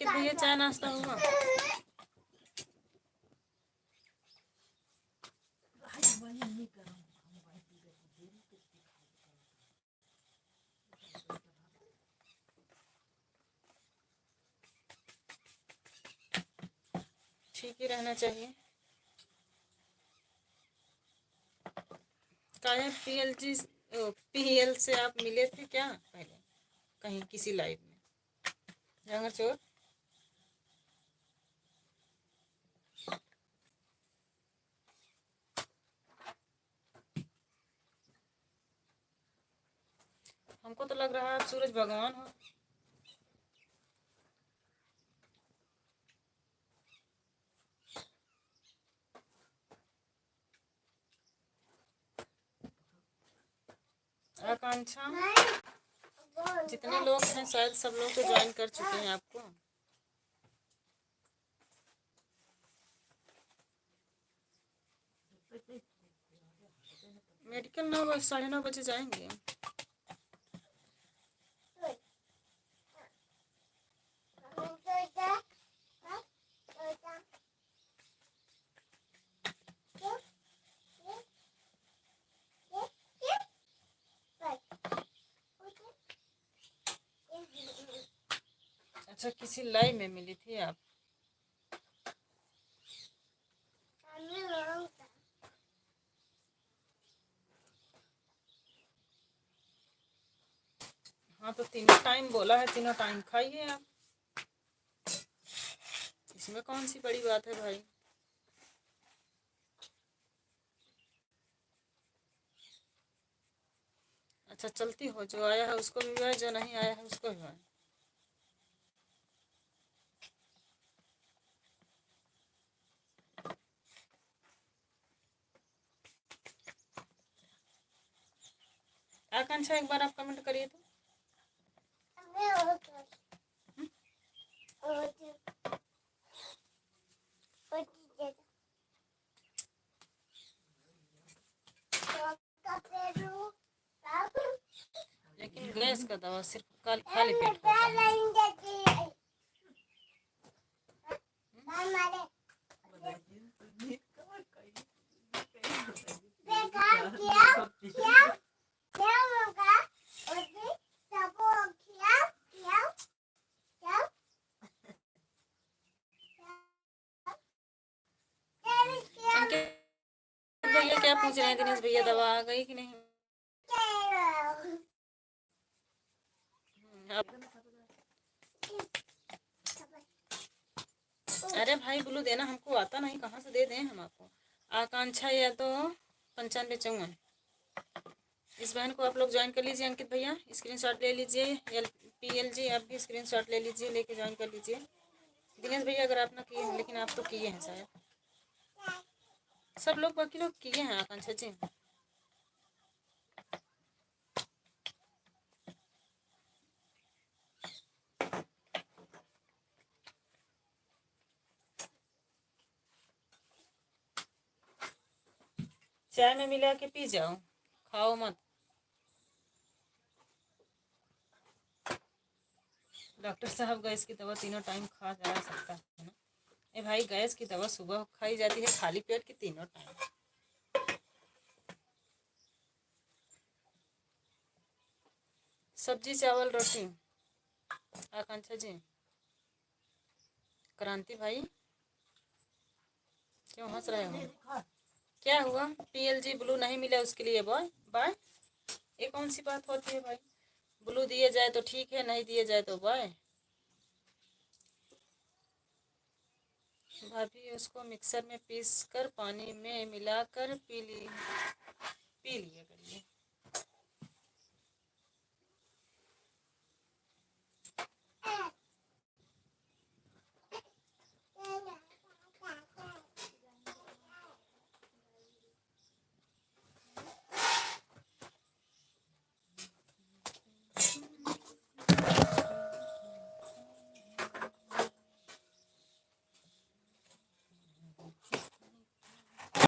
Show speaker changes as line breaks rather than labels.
भैया चाय नाश्ता हुआ? ठीक ही रहना चाहिए। काहे पीएल से आप मिले थे क्या पहले कहीं किसी लाइव में? जंगर चोर हमको तो लग रहा है आप सूरज भगवान हो। आकांक्षा, जितने लोग हैं शायद सब लोग तो ज्वाइन कर चुके हैं आपको। मेडिकल 9 बजे जाएंगे। अच्छा, किसी लाइव में मिली थी आप? हाँ तो तीनों टाइम बोला है, तीनों टाइम खाइए आप, इसमें कौन सी बड़ी बात है भाई। अच्छा चलती हो, जो आया है उसको भी है, जो नहीं आया है उसको भी है। आकांक्षा एक बार आप कमेंट करिए तो। लेकिन गैस का दवा सिर्फ खाली पेट होता है। भैया क्या पूछ रहे हैं दिनेश भैया, दवा आ गई कि नहीं? अरे भाई ब्लू देना हमको आता नहीं, कहाँ से दे दें हम आपको। आकांक्षा या तो 9554, इस बहन को आप लोग ज्वाइन कर लीजिए। अंकित भैया स्क्रीनशॉट ले लीजिए, PLG आप भी स्क्रीनशॉट ले लीजिए, लेके ज्वाइन कर लीजिए। दिनेश भैया अगर आप ना किए हैं, लेकिन आप तो किए हैं शायद, सब लोग बाकी लोग किए हैं। आकांक्षा जी चाय में मिला के पी जाओ, खाओ मत। डॉक्टर साहब गैस की दवा तीनों टाइम खा जा सकता है ना? ए भाई गैस की दवा सुबह खाई जाती है खाली पेट की, तीनों टाइम। सब्जी चावल रोटी। आकांक्षा जी, क्रांति भाई क्यों हंस रहे हो? क्या हुआ? PLG ब्लू नहीं मिला उसके लिए बॉय बाय? ये कौन सी बात होती है भाई? ब्लू दिए जाए तो ठीक है, नहीं दिए जाए तो बाय। भाभी उसको मिक्सर में पीस कर पानी में मिलाकर पी लिया करिए।